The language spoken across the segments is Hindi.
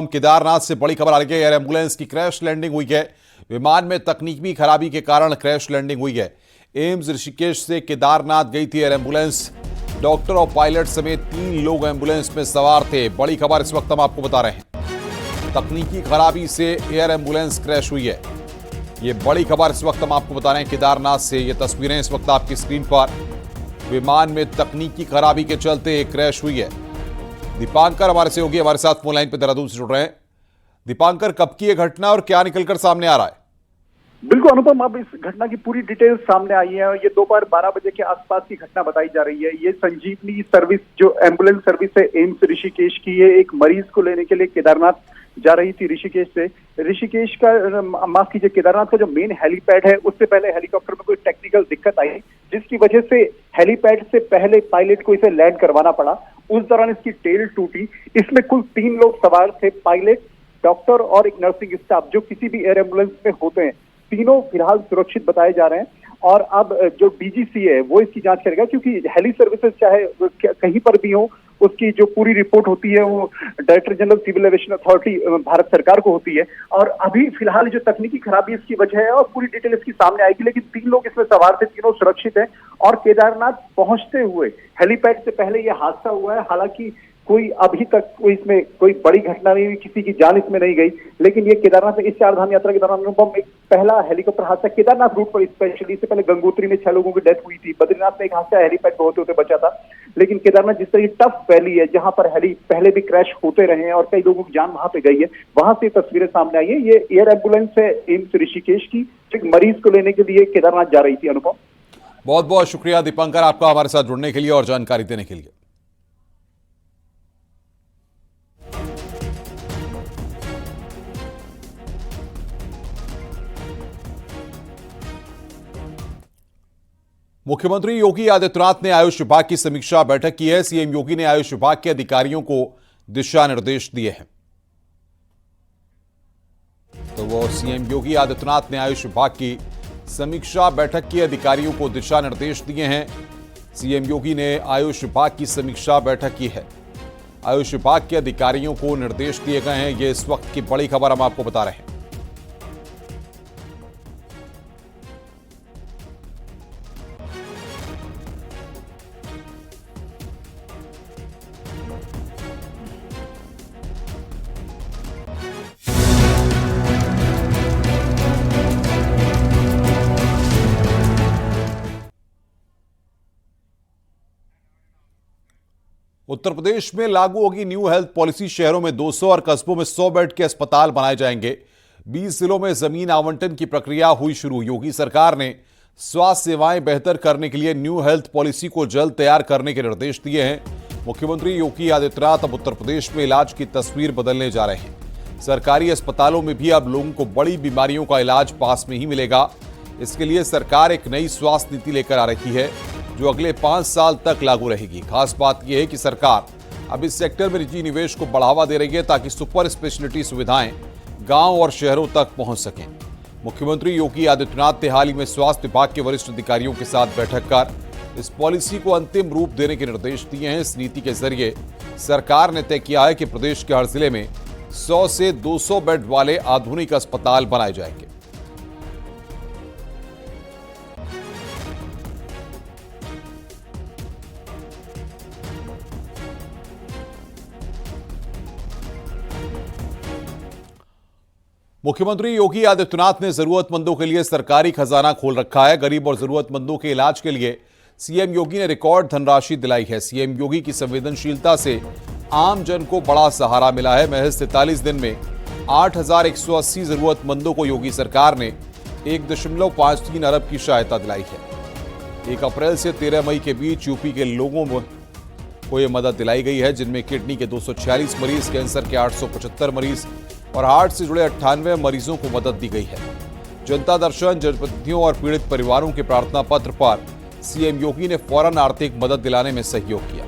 केदारनाथ से बड़ी खबर आ रही है। एयर एम्बुलेंस की क्रैश लैंडिंग हुई है। विमान में तकनीकी खराबी के कारण क्रैश लैंडिंग हुई है। एम्स ऋषिकेश से केदारनाथ गई थी एयर एम्बुलेंस। डॉक्टर और पायलट समेत 3 लोग एम्बुलेंस में सवार थे। बड़ी खबर इस वक्त हम आपको बता रहे हैं। तकनीकी खराबी से एयर एम्बुलेंस क्रैश हुई है। ये बड़ी खबर इस वक्त हम आपको बता रहे हैं केदारनाथ से। ये तस्वीरें इस वक्त आपकी स्क्रीन पर। विमान में तकनीकी खराबी के चलते क्रैश हुई है। दीपांकर हमारे सहयोगी हमारे साथ फोन लाइन पर देहरादून से जुड़ रहे हैं। दीपांकर, कब की यह घटना और क्या निकलकर सामने आ रहा है? बिल्कुल अनुपम, अब इस घटना की पूरी डिटेल सामने आई है। ये दोपहर 12 बजे के आसपास की घटना बताई जा रही है। ये संजीवनी सर्विस जो एम्बुलेंस सर्विस है एम्स ऋषिकेश की, ये एक मरीज को लेने के लिए केदारनाथ जा रही थी ऋषिकेश से। ऋषिकेश का माफ कीजिए, केदारनाथ का जो मेन हेलीपैड है उससे पहले हेलीकॉप्टर में कोई टेक्निकल दिक्कत आई, जिसकी वजह से हेलीपैड से पहले पायलट को इसे लैंड करवाना पड़ा। उस दौरान इसकी टेल टूटी। इसमें कुल 3 लोग सवार थे, पायलट, डॉक्टर और एक नर्सिंग स्टाफ, जो किसी भी एयर एम्बुलेंस में होते हैं। तीनों फिलहाल सुरक्षित बताए जा रहे हैं और अब जो डीजीसी है वो इसकी जांच करेगा, क्योंकि हेली सर्विसेज चाहे कहीं पर भी हो, उसकी जो पूरी रिपोर्ट होती है वो director general civil aviation authority Bharat सरकार को होती है। और अभी फिलहाल जो तकनीकी खराबी इसकी वजह है और पूरी डिटेल इसकी सामने आएगी, लेकिन 3 लोग इसमें सवार थे, तीनों सुरक्षित हैं। और केदारनाथ पहुंचते हुए हेलीपैड से पहले यह हादसा हुआ है। हालांकि कोई अभी तक कोई इसमें कोई बड़ी घटना नहीं हुई, किसी की जान इसमें नहीं गई। लेकिन ये केदारनाथ में इस 4 धाम यात्रा के दौरान अनुपम एक पहला हेलीकॉप्टर हादसा केदारनाथ रूट पर, स्पेशली इससे पहले गंगोत्री में 6 लोगों की डेथ हुई थी। बद्रीनाथ में एक हादसा हेलीपैड पे होते होते बचा था। लेकिन केदारनाथ जिस तरह की टफ वैली है, जहां पर हेली पहले भी क्रैश होते रहे हैं और कई लोगों की जान वहां पे गई है, वहां से तस्वीरें सामने आई है। ये एयर एम्बुलेंस है एम्स ऋषिकेश की, एक मरीज को लेने के लिए केदारनाथ जा रही थी। अनुपम, बहुत बहुत शुक्रिया दीपांकर आपका हमारे साथ जुड़ने के लिए और जानकारी देने के लिए। मुख्यमंत्री योगी आदित्यनाथ ने आयुष विभाग की समीक्षा बैठक की है। सीएम योगी ने आयुष विभाग के अधिकारियों को दिशा निर्देश दिए हैं। तो वो सीएम योगी आदित्यनाथ ने आयुष विभाग की समीक्षा बैठक की अधिकारियों को दिशा निर्देश दिए हैं। सीएम योगी ने आयुष विभाग की समीक्षा बैठक की है। आयुष विभाग के अधिकारियों को निर्देश दिए गए हैं। ये इस वक्त की बड़ी खबर हम आपको बता रहे हैं। उत्तर प्रदेश में लागू होगी न्यू हेल्थ पॉलिसी। शहरों में 200 और कस्बों में 100 बेड के अस्पताल बनाए जाएंगे। 20 जिलों में जमीन आवंटन की प्रक्रिया हुई शुरू। योगी सरकार ने स्वास्थ्य सेवाएं बेहतर करने के लिए न्यू हेल्थ पॉलिसी को जल्द तैयार करने के निर्देश दिए हैं। मुख्यमंत्री योगी आदित्यनाथ अब उत्तर प्रदेश में इलाज की तस्वीर बदलने जा रहे हैं। सरकारी अस्पतालों में भी अब लोगों को बड़ी बीमारियों का इलाज पास में ही मिलेगा। इसके लिए सरकार एक नई स्वास्थ्य नीति लेकर आ रही है, जो अगले 5 साल तक लागू रहेगी। खास बात यह है कि सरकार अब इस सेक्टर में निजी निवेश को बढ़ावा दे रही है, ताकि सुपर स्पेशलिटी सुविधाएं गांव और शहरों तक पहुंच सकें। मुख्यमंत्री योगी आदित्यनाथ ने हाल ही में स्वास्थ्य विभाग के वरिष्ठ अधिकारियों के साथ बैठक कर इस पॉलिसी को अंतिम रूप देने के निर्देश दिए हैं। इस नीति के जरिए सरकार ने तय किया है कि प्रदेश के हर जिले में 100 से 200 बेड वाले आधुनिक अस्पताल बनाए जाएंगे। मुख्यमंत्री योगी आदित्यनाथ ने जरूरतमंदों के लिए सरकारी खजाना खोल रखा है। गरीब और जरूरतमंदों के इलाज के लिए सीएम योगी ने रिकॉर्ड धनराशि दिलाई है। सीएम योगी की संवेदनशीलता से आम जन को बड़ा सहारा मिला है। महज 43 दिन में 8,180 जरूरतमंदों को योगी सरकार ने 1.53 अरब की सहायता दिलाई है। 1 अप्रैल से 13 मई के बीच यूपी के लोगों को यह मदद दिलाई गई है, जिनमें किडनी के 246 मरीज, कैंसर के 875 मरीज और हार्ट से जुड़े 98 मरीजों को मदद दी गई है। जनता दर्शन, जनप्रतिनिधियों और पीड़ित परिवारों के प्रार्थना पत्र पर सीएम योगी ने फौरन आर्थिक मदद दिलाने में सहयोग किया।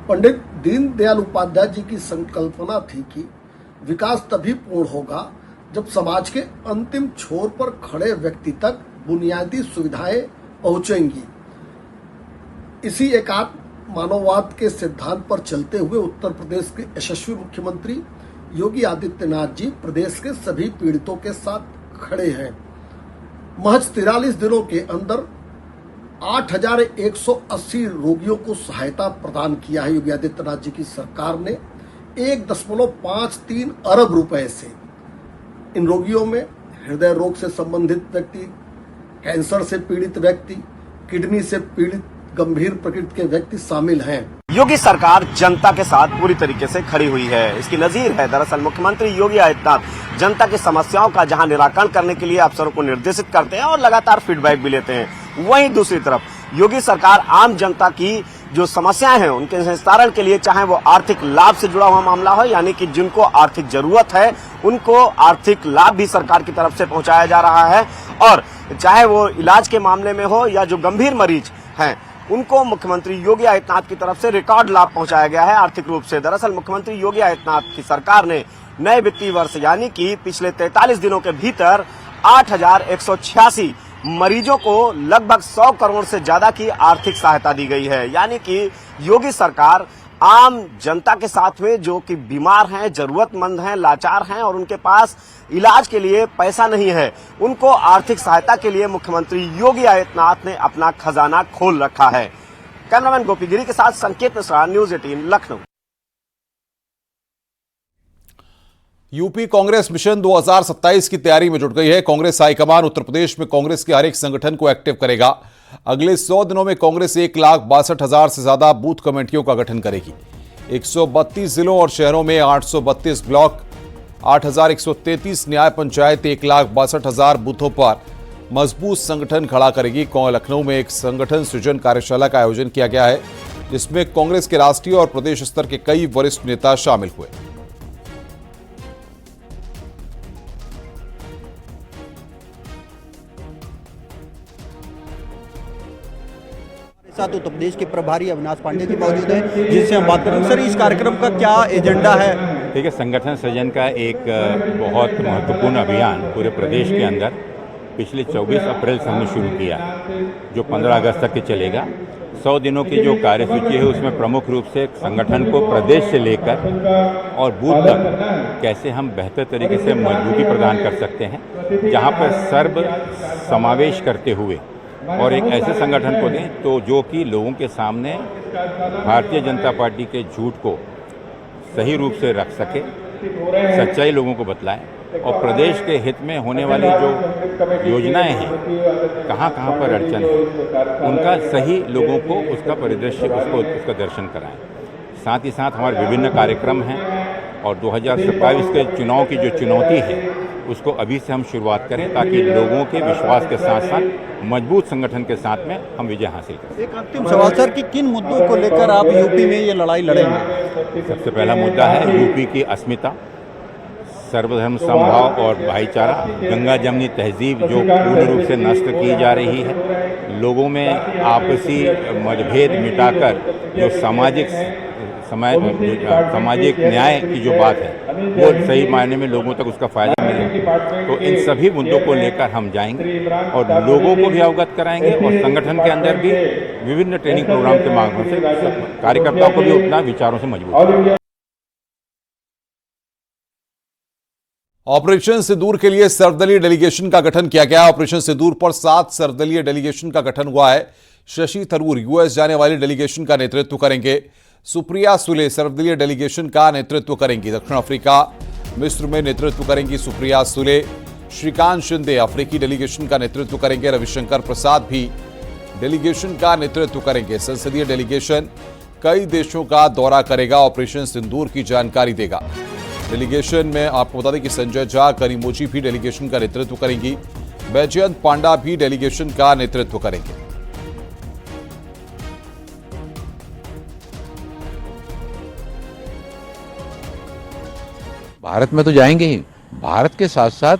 पंडित दीनदयाल उपाध्याय जी की संकल्पना थी कि विकास तभी पूर्ण होगा जब समाज के अंतिम छोर पर खड़े व्यक्ति तक बुनियादी सुविधाएं पहुंचेंगी। इसी एकात्म मानववाद के सिद्धांत पर चलते हुए उत्तर प्रदेश के यशस्वी मुख्यमंत्री योगी आदित्यनाथ जी प्रदेश के सभी पीड़ितों के साथ खड़े हैं। महज 43 दिनों के अंदर 8,180 रोगियों को सहायता प्रदान किया है। योगी आदित्यनाथ जी की सरकार ने 1.53 अरब रुपए से इन रोगियों में हृदय रोग से संबंधित व्यक्ति, कैंसर से पीड़ित व्यक्ति, किडनी से पीड़ित गंभीर प्रकृति के व्यक्ति शामिल हैं। योगी सरकार जनता के साथ पूरी तरीके से खड़ी हुई है। इसकी नजीर है दरअसल मुख्यमंत्री योगी आदित्यनाथ जनता की समस्याओं का जहां निराकरण करने के लिए अफसरों को निर्देशित करते हैं और लगातार फीडबैक भी लेते हैं, वहीं दूसरी तरफ योगी सरकार आम जनता की जो समस्याएं हैं उनके निस्तारण के लिए, चाहे वो आर्थिक लाभ से जुड़ा हुआ मामला हो, यानी कि जिनको आर्थिक जरूरत है उनको आर्थिक लाभ भी सरकार की तरफ से पहुंचाया जा रहा है, और चाहे वो इलाज के मामले में हो या जो गंभीर मरीज हैं उनको मुख्यमंत्री योगी आदित्यनाथ की तरफ से रिकॉर्ड लाभ पहुंचाया गया है आर्थिक रूप से। दरअसल मुख्यमंत्री योगी आदित्यनाथ की सरकार ने नए वित्तीय वर्ष यानी कि पिछले 43 दिनों के भीतर 8,186 मरीजों को लगभग 100 करोड़ से ज्यादा की आर्थिक सहायता दी गई है। यानी कि योगी सरकार आम जनता के साथ में जो कि बीमार हैं, जरूरतमंद हैं, लाचार हैं और उनके पास इलाज के लिए पैसा नहीं है, उनको आर्थिक सहायता के लिए मुख्यमंत्री योगी आदित्यनाथ ने अपना खजाना खोल रखा है। कैमरामैन गोपी गिरी के साथ संकेत Mishra, news 18 Lucknow. UP Congress mission 2027 की तैयारी में जुट गई है। कांग्रेस हाईकमान उत्तर प्रदेश में कांग्रेस के हर एक संगठन को एक्टिव करेगा। अगले 100 दिनों में कांग्रेस 1,62,000 से ज्यादा बूथ कमेटियों का गठन करेगी। 132 जिलों और शहरों में 832 ब्लॉक, 8,133 न्याय पंचायत, 1,62,000 बूथों पर मजबूत संगठन खड़ा करेगी। लखनऊ में एक संगठन सृजन कार्यशाला का आयोजन किया गया है, जिसमें कांग्रेस के राष्ट्रीय और प्रदेश स्तर के कई वरिष्ठ नेता शामिल हुए। साथ उत्तर प्रदेश के प्रभारी अविनाश पांडे जी मौजूद हैं, जिनसे हम बात करेंगे। सर, इस कार्यक्रम का क्या एजेंडा है? देखिए, संगठन सृजन का एक बहुत महत्वपूर्ण अभियान पूरे प्रदेश के अंदर पिछले 24 अप्रैल से हमने शुरू किया, जो 15 अगस्त तक के चलेगा। 100 दिनों की जो कार्यसूची है उसमें प्रमुख रूप से संगठन को प्रदेश से लेकर और बूथ तक कैसे हम बेहतर तरीके से मजबूती प्रदान कर सकते हैं, जहां पर सर्व समावेश करते हुए और एक ऐसे संगठन को दें तो जो कि लोगों के सामने भारतीय जनता पार्टी के झूठ को सही रूप से रख सके, सच्चाई लोगों को बतलाएं और प्रदेश के हित में होने वाली जो योजनाएं हैं, कहाँ कहाँ पर अड़चन है, उनका सही लोगों को उसका परिदृश्य, उसका दर्शन कराएं। साथ ही साथ हमारे विभिन्न कार्यक्रम हैं और 2027 के चुनाव की जो चुनौती है उसको अभी से हम शुरुआत करें, ताकि लोगों के विश्वास के साथ साथ मजबूत संगठन के साथ में हम विजय हासिल करें। एक अंतिम सवाल सर, कि किन मुद्दों को लेकर आप यूपी में ये लड़ाई लड़ेंगे? सबसे पहला मुद्दा है यूपी की अस्मिता, सर्वधर्म समभाव और भाईचारा, गंगा जमनी तहजीब जो पूर्ण रूप से नष्ट की जा रही है, लोगों में आपसी मतभेद मिटाकर जो सामाजिक न्याय की जो बात है वो सही मायने में लोगों तक उसका फायदा मिले। तो इन सभी मुद्दों को लेकर हम जाएंगे और लोगों को भी अवगत कराएंगे और संगठन के अंदर भी विभिन्न ट्रेनिंग प्रोग्राम के माध्यम से कार्यकर्ताओं को भी उतना विचारों से मजबूत करेंगे। ऑपरेशन सिंदूर के लिए सर्वदलीय डेलीगेशन का गठन किया गया। ऑपरेशन सिंदूर पर 7 सर्वदलीय डेलीगेशन का गठन हुआ है। शशि थरूर यूएस जाने वाली डेलीगेशन का नेतृत्व करेंगे। सुप्रिया सुले सर्वदलीय डेलीगेशन का नेतृत्व करेंगी। दक्षिण अफ्रीका, मिस्र में नेतृत्व करेंगी सुप्रिया सुले। श्रीकांत शिंदे अफ्रीकी डेलीगेशन का नेतृत्व करेंगे। रविशंकर प्रसाद भी डेलीगेशन का नेतृत्व करेंगे। संसदीय डेलीगेशन कई देशों का दौरा करेगा, ऑपरेशन सिंदूर की जानकारी देगा। डेलीगेशन में आपको बता दें कि संजय झा, करीमोजी भी डेलीगेशन का नेतृत्व करेंगी। बैजयंत पांडा भी डेलीगेशन का नेतृत्व करेंगे। भारत में तो जाएंगे ही, भारत के साथ साथ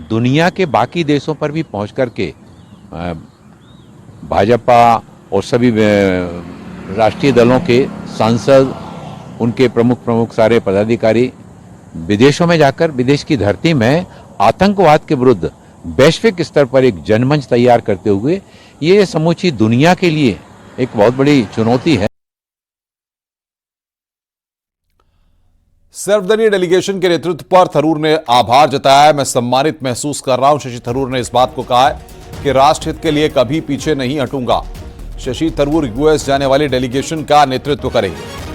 दुनिया के बाकी देशों पर भी पहुंच करके भाजपा और सभी राष्ट्रीय दलों के सांसद उनके प्रमुख सारे पदाधिकारी विदेशों में जाकर विदेश की धरती में आतंकवाद के विरुद्ध वैश्विक स्तर पर एक जनमंच तैयार करते हुए ये समूची दुनिया के लिए एक बहुत बड़ी चुनौती है। सर्वदलीय डेलीगेशन के नेतृत्व पर थरूर ने आभार जताया। मैं सम्मानित महसूस कर रहा हूं। शशि थरूर ने इस बात को कहा है कि राष्ट्रहित के लिए कभी पीछे नहीं हटूंगा। शशि थरूर यूएस जाने वाली डेलीगेशन का नेतृत्व करेंगे।